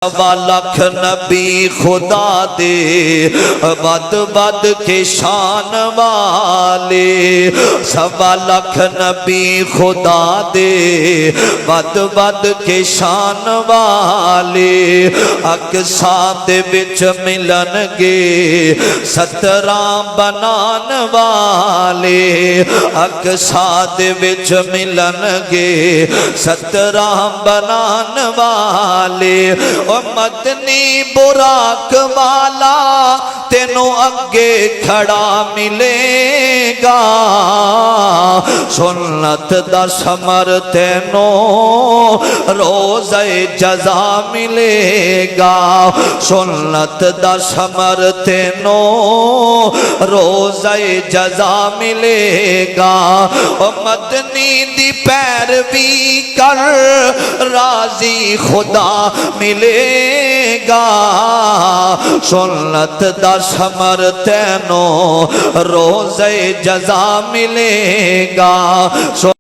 سوا لاکھ نبی خدا دے بد بد کے شان والے، سوا لاکھ نبی خدا دے بد بد کے شان والے، اقصا دے وچ ملن گے 17 بنان والے، اقصا دے وچ ملن گے 17 بنان والے، مدنی براق والا تینوں اگے کھڑا ملے گا، سنت دا ثمر تینوں روزہ جزا ملے گا، سنت دا ثمر تینوں روزہ جزا ملے گا، مدنی دی پیروی کر راضی خدا ملے گا، سنت دا ثمر تینوں روزہ جزا ملے گا۔